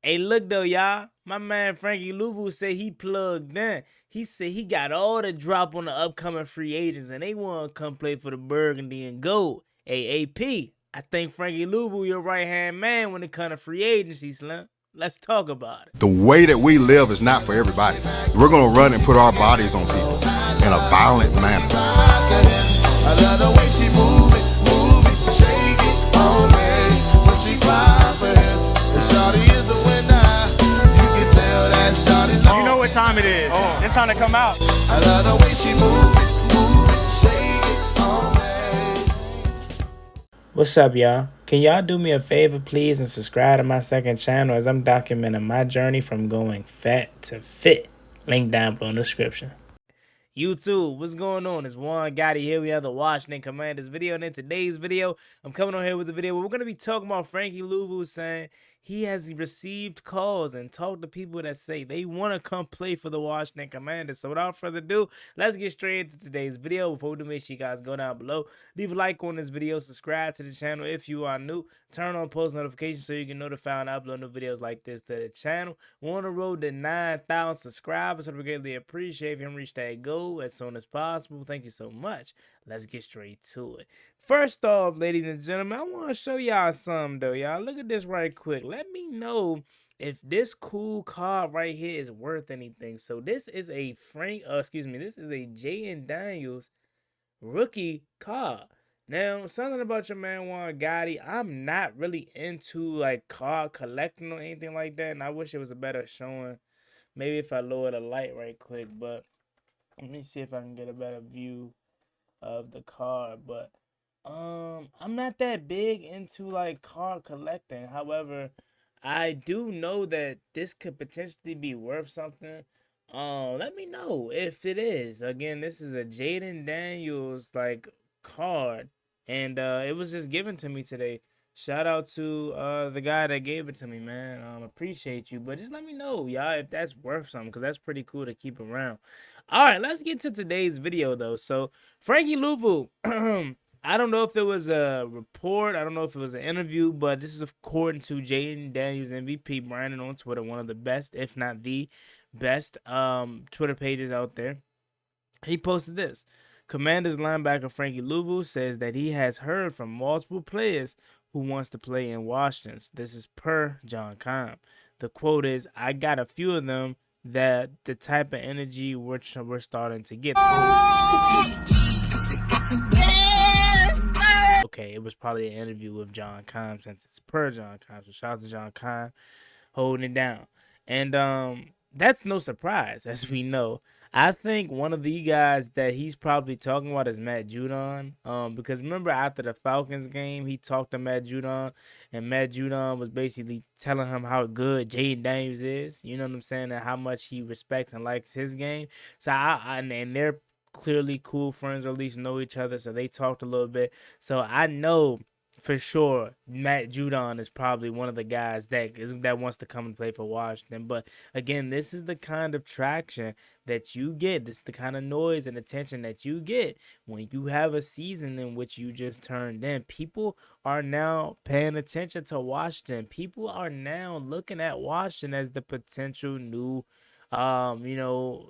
Hey, look though, y'all. My man Frankie Luvu said he plugged in. He said he got all the drop on the upcoming free agents, and they want to come play for the Burgundy and Gold. AAP. I think Frankie Luvu your right hand man when it comes to free agency, Slim. Let's talk about it. The way that we live is not for everybody. We're going to run and put our bodies on people in a violent manner. I love the way she move it, shake it on me. When she cry for him, the shawty is the winner. You can tell that shawty's You know what time it is. It's time to come out. I love the way she move it, shake it on me. What's up, y'all? Can y'all do me a favor, please, and subscribe to my second channel as I'm documenting my journey from going fat to fit. Link down below in the description. YouTube, what's going on? It's Juangotti here. We have the Washington Commanders video, and in today's video, I'm coming on here with a video where we're going to be talking about Frankie Luvu saying he has received calls and talked to people that say they want to come play for the Washington Commanders. So without further ado, let's get straight into today's video. Before we do, make sure you guys go down below, leave a like on this video, subscribe to the channel if you are new, turn on post notifications so you can notify when I upload new videos like this to the channel. We're on the road to 9,000 subscribers, so we greatly appreciate if you can reach that goal as soon as possible. Thank you so much. Let's get straight to it. First off, ladies and gentlemen, I want to show y'all something though, y'all. Look at this right quick. Let me know if this cool card right here is worth anything. So this is a this is a Jaden Daniels rookie card. Now, something about your man Juangotti, I'm not really into like card collecting or anything like that, and I wish it was a better showing. Maybe if I lower the light right quick, but let me see if I can get a better view of the card. But I'm not that big into like card collecting. However, I do know that this could potentially be worth something. Let me know if it is. Again, this is a Jaden Daniels like card, and it was just given to me today. Shout out to the guy that gave it to me, man. Appreciate you, but just let me know, y'all, if that's worth something, because that's pretty cool to keep around. All right, let's get to today's video though. So Frankie Luvu, I don't know if it was a report, I don't know if it was an interview, but this is according to Jaden Daniels MVP Brandon on Twitter, one of the best, if not the best, Twitter pages out there. He posted this. Commanders linebacker Frankie Luvu says that he has heard from multiple players who wants to play in Washington. This is per John Keim. The quote is, "I got a few of them that the type of energy we're starting to get." Okay, it was probably an interview with John Keim since it's per John Keim. So shout out to John Keim holding it down. And that's no surprise, as we know. I think one of the guys that he's probably talking about is Matt Judon. Because remember after the Falcons game, he talked to Matt Judon, and Matt Judon was basically telling him how good Jaden Daniels is. You know what I'm saying? And how much he respects and likes his game. So and they're clearly cool friends, or at least know each other. So they talked a little bit. So I know for sure Matt Judon is probably one of the guys that wants to come and play for Washington. But again, this is the kind of traction that you get. This is the kind of noise and attention that you get when you have a season in which you just turned in. People are now paying attention to Washington. People are now looking at Washington as the potential new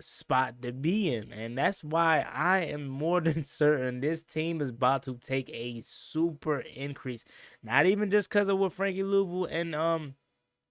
spot to be in. And that's why I am more than certain this team is about to take a super increase. Not even just because of what Frankie Luvu and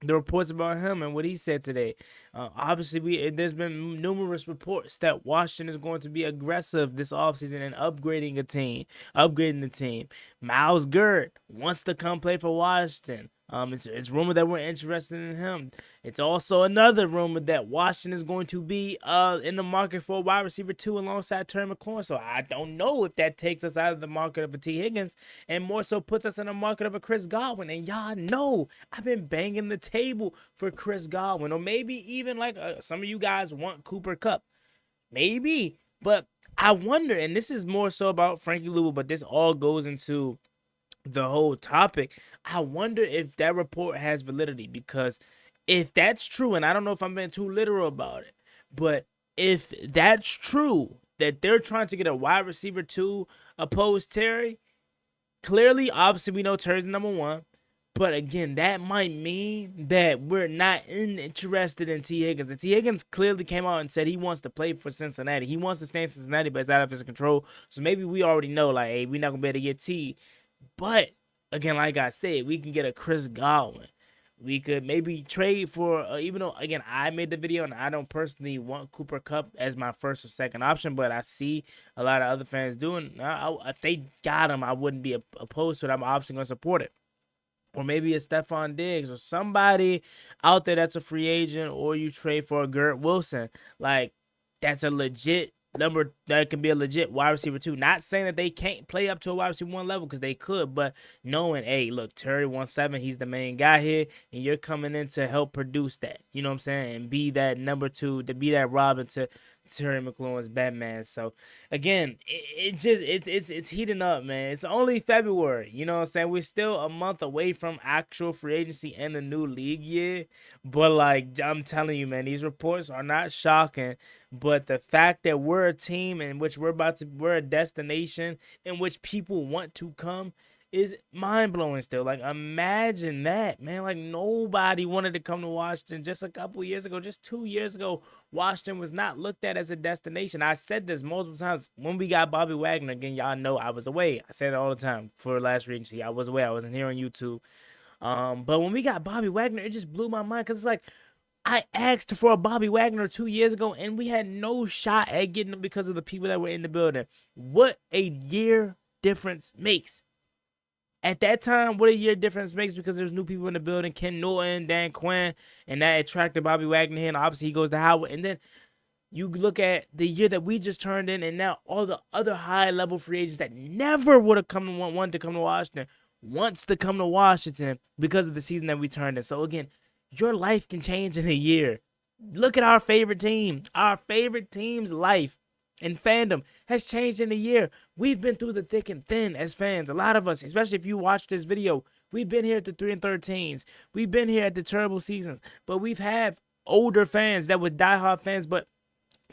the reports about him and what he said today. Obviously, there's been numerous reports that Washington is going to be aggressive this offseason and upgrading the team. Myles Garrett wants to come play for Washington. It's rumored that we're interested in him. It's also another rumor that Washington is going to be in the market for a wide receiver 2 alongside Terry McLaurin. So I don't know if that takes us out of the market of a T. Higgins and more so puts us in the market of a Chris Godwin. And y'all know I've been banging the table for Chris Godwin, or maybe even like some of you guys want Cooper Kupp. Maybe, but I wonder, and this is more so about Frankie Luvu, but this all goes into the whole topic. I wonder if that report has validity, because if that's true, and I don't know if I'm being too literal about it, but if that's true that they're trying to get a wide receiver 2 opposed Terry, clearly, obviously we know Terry's number 1, But again, that might mean that we're not interested in T. Higgins. And T. Higgins clearly came out and said he wants to play for Cincinnati. He wants to stay in Cincinnati, but it's out of his control. So maybe we already know, like, hey, we're not going to be able to get T. But again, like I said, we can get a Chris Godwin. We could maybe trade for, even though, again, I made the video and I don't personally want Cooper Kupp as my first or second option, but I see a lot of other fans doing. If they got him, I wouldn't be opposed to it. I'm obviously going to support it. Or maybe it's Stephon Diggs or somebody out there that's a free agent, or you trade for a Garrett Wilson. Like, that's a legit number, that can be a legit wide receiver too. Not saying that they can't play up to a wide receiver 1 level, because they could, but knowing, hey, look, Terry 1-7, he's the main guy here, and you're coming in to help produce that. You know what I'm saying? And be that number 2, to be that Robin to Terry McLaurin's Batman. So again, it's heating up, man. It's only February. You know what I'm saying? We're still a month away from actual free agency and the new league year. But like, I'm telling you, man, these reports are not shocking. But the fact that we're a team in which we're a destination in which people want to come is mind-blowing still. Like, imagine that, man. Like, nobody wanted to come to Washington just a couple years ago. Just 2 years ago, Washington was not looked at as a destination. I said this multiple times when we got Bobby Wagner. Again, y'all know I was away. I said it all the time for last free agency. I was away. I wasn't here on YouTube. But when we got Bobby Wagner, it just blew my mind, because it's like, I asked for a Bobby Wagner 2 years ago, and we had no shot at getting him because of the people that were in the building. What a year difference makes. At that time, what a year difference makes, because there's new people in the building, Ken Norton, Dan Quinn, and that attracted Bobby Wagner here, and obviously he goes to Howard. And then you look at the year that we just turned in, and now all the other high-level wanted to come to Washington, wants to come to Washington because of the season that we turned in. So again, your life can change in a year. Look at our favorite team. Our favorite team's life and fandom has changed in a year. We've been through the thick and thin as fans. A lot of us, especially if you watch this video, we've been here at the 3-13s. We've been here at the terrible seasons. But we've had older fans that were diehard fans but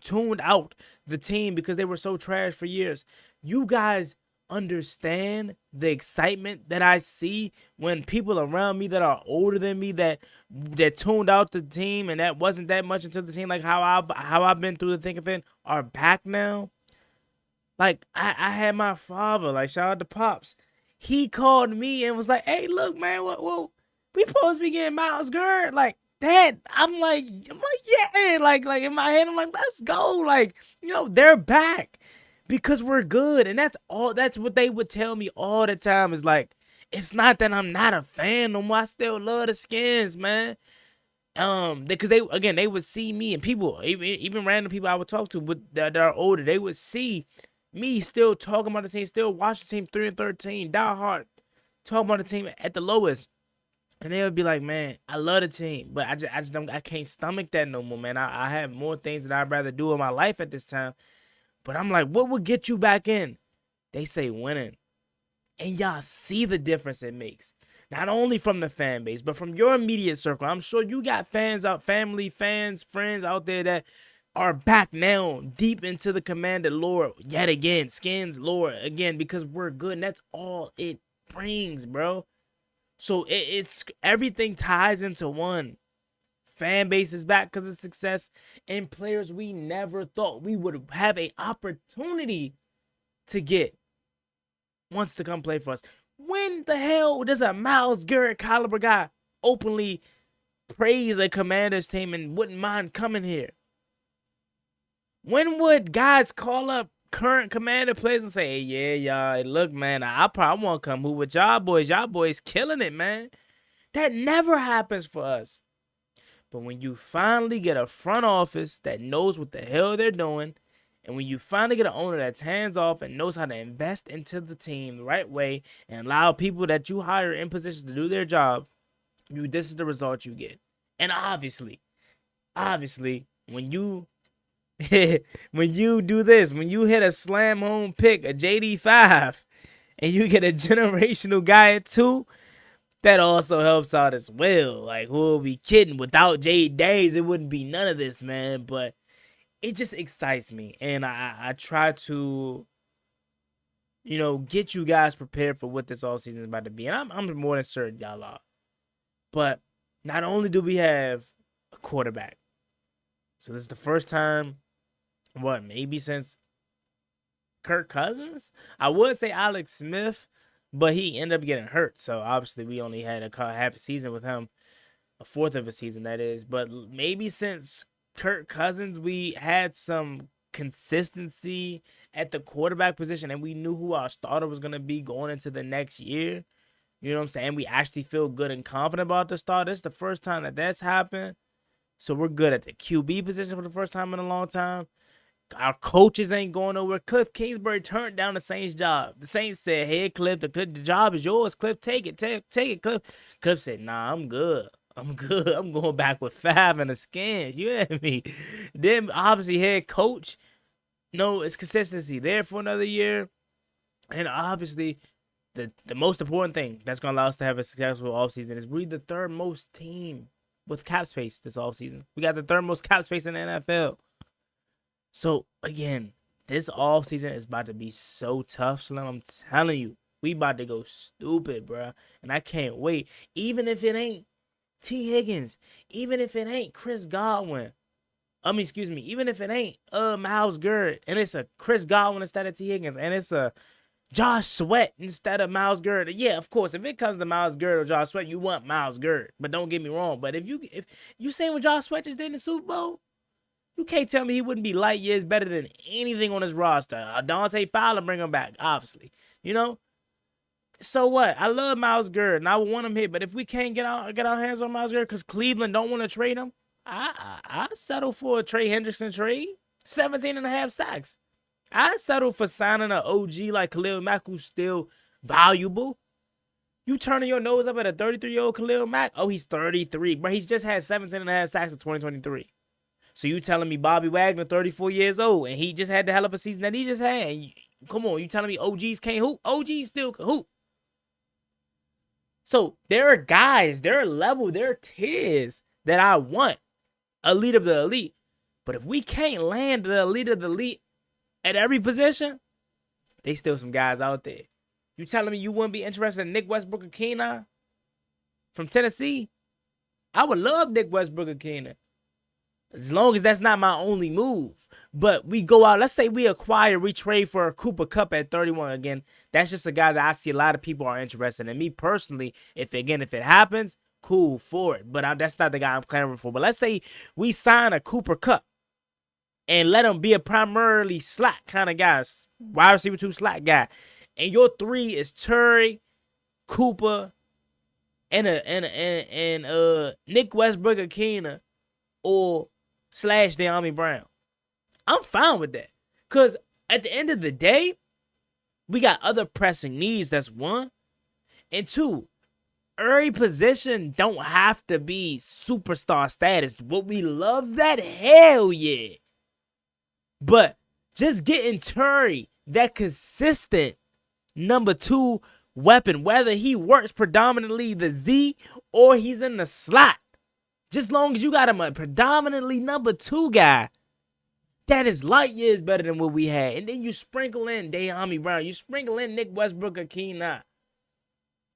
tuned out the team because they were so trash for years. You guys understand the excitement that I see when people around me that are older than me that tuned out the team and that wasn't that much into the team, like how I've been through the thick and thin, are back now. Like, I had my father, like, shout out to Pops. He called me and was like, "Hey, look, man, what we supposed to be getting Miles Garrett." Like, Dad, I'm like, yeah, like in my head, I'm like, let's go. Like, they're back. Because we're good. And that's what they would tell me all the time, is like, it's not that I'm not a fan no more. I still love the Skins, man. Because they would see me, and people, even random people I would talk to that are older, they would see me still talking about the team, still watching the team 3-13, die hard, talking about the team at the lowest. And they would be like, "Man, I love the team, but I can't stomach that no more, man. I have more things that I'd rather do in my life at this time." But I'm like, what would get you back in? They say winning. And y'all see the difference it makes. Not only from the fan base, but from your immediate circle. I'm sure you got family, fans, friends out there that are back now deep into the Commander lore yet again. Skins lore again, because we're good. And that's all it brings, bro. So it's everything ties into one. Fan base is back because of success, and players we never thought we would have an opportunity to get wants to come play for us. When the hell does a Myles Garrett caliber guy openly praise a Commanders team and wouldn't mind coming here? When would guys call up current Commander players and say, "Hey, yeah, y'all, look, man, I probably want to come move with y'all boys. Y'all boys killing it, man." That never happens for us. But when you finally get a front office that knows what the hell they're doing, and when you finally get an owner that's hands off and knows how to invest into the team the right way and allow people that you hire in positions to do their job, this is the result you get. And obviously, when you when you do this, when you hit a slam home pick, a JD5, and you get a generational guy at 2, that also helps out as well. Like, who will be kidding? Without Jade Days, it wouldn't be none of this, man. But it just excites me. And I try to, get you guys prepared for what this offseason is about to be. And I'm more than certain y'all are. But not only do we have a quarterback, so this is the first time, maybe since Kirk Cousins? I would say Alex Smith, but he ended up getting hurt. So obviously we only had half a season with him, a fourth of a season that is. But maybe since Kirk Cousins, we had some consistency at the quarterback position, and we knew who our starter was going to be going into the next year. You know what I'm saying? We actually feel good and confident about the start. This is the first time that that's happened. So we're good at the QB position for the first time in a long time. Our coaches ain't going nowhere. Cliff Kingsbury turned down the Saints' job. The Saints said, "Hey, Cliff, the job is yours. Cliff, take it. Take it, Cliff." Cliff said, "Nah, I'm good. I'm good. I'm going back with 5 and the skins." You hear me? Then, obviously, head coach. No, it's consistency there for another year. And obviously, the most important thing that's going to allow us to have a successful offseason is we're the third most team with cap space this offseason. We got the third most cap space in the NFL. So, again, this offseason is about to be so tough, Slim. I'm telling you, we about to go stupid, bro. And I can't wait. Even if it ain't T. Higgins, even if it ain't Chris Godwin, even if it ain't Myles Garrett, and it's a Chris Godwin instead of T. Higgins, and it's a Josh Sweat instead of Myles Garrett. Yeah, of course, if it comes to Myles Garrett or Josh Sweat, you want Myles Garrett. But don't get me wrong. But if you saying what Josh Sweat just did in the Super Bowl, you can't tell me he wouldn't be light years better than anything on his roster. Dante Fowler, bring him back, obviously. You know? So what? I love Myles Garrett, and I want him here. But if we can't get our hands on Myles Garrett because Cleveland don't want to trade him, I settle for a Trey Hendrickson trade. 17.5 sacks. I settle for signing an OG like Khalil Mack who's still valuable. You turning your nose up at a 33-year-old Khalil Mack? Oh, he's 33. But he's just had 17.5 sacks in 2023. So you telling me Bobby Wagner, 34 years old, and he just had the hell of a season that he just had? And come on, you telling me OGs can't hoop? OGs still can hoop. So there are guys, there are tiers that I want. Elite of the elite. But if we can't land the elite of the elite at every position, they still some guys out there. You telling me you wouldn't be interested in Nick Westbrook-Ikhine from Tennessee? I would love Nick Westbrook-Ikhine. As long as that's not my only move. But we go out, let's say we trade for a Cooper Kupp at 31 again. That's just a guy that I see a lot of people are interested in. Me personally, if it happens, cool for it. But that's not the guy I'm clamoring for. But let's say we sign a Cooper Kupp and let him be a primarily slot kind of guy, wide receiver 2 slot guy. And your 3 is Terry, Cooper, and Nick Westbrook-Ikhine or / De'Ami Brown. I'm fine with that. Because at the end of the day, we got other pressing needs. That's 1. And 2, every position don't have to be superstar status. Would we love that? Hell yeah. But just getting Terry, that consistent number 2 weapon, whether he works predominantly the Z or he's in the slot. Just long as you got him a predominantly number 2 guy, that is light years better than what we had. And then you sprinkle in De'Ami Brown. You sprinkle in Nick Westbrook-Ikhine.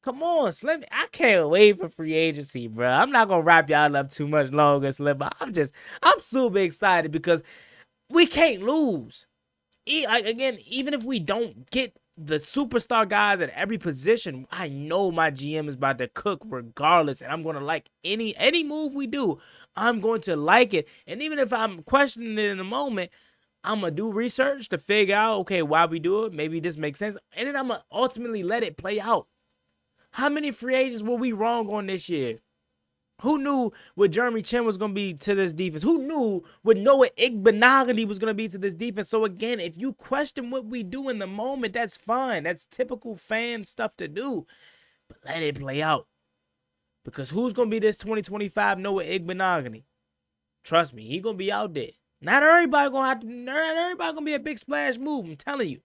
Come on, Slim. I can't wait for free agency, bro. I'm not going to wrap y'all up too much longer, Slim. But I'm super excited because we can't lose. Again, even if we don't get the superstar guys at every position, I know my GM is about to cook regardless, and I'm going to like any move we do. I'm going to like it, and even if I'm questioning it in a moment, I'm going to do research to figure out, okay, why we do it. Maybe this makes sense, and then I'm going to ultimately let it play out. How many free agents were we wrong on this year? Who knew what Jeremy Chin was going to be to this defense? Who knew what Noah Igbenogany was going to be to this defense? So, again, if you question what we do in the moment, that's fine. That's typical fan stuff to do. But let it play out. Because who's going to be this 2025 Noah Igbenogany? Trust me, he's going to be out there. Not everybody going to be a big splash move, I'm telling you.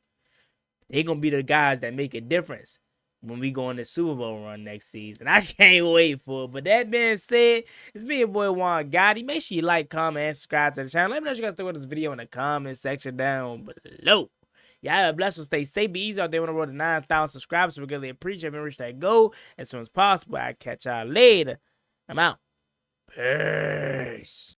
They're going to be the guys that make a difference when we go on the Super Bowl run next season. I can't wait for it. But that being said, it's me, your boy Juan Gotti. Make sure you like, comment, and subscribe to the channel. Let me know what you guys think of this video in the comment section down below. Y'all blessed, stay safe, be easy out there on the road to 9,000 subscribers. So we really appreciate it. Reach that goal as soon as possible. I'll catch y'all later. I'm out. Peace.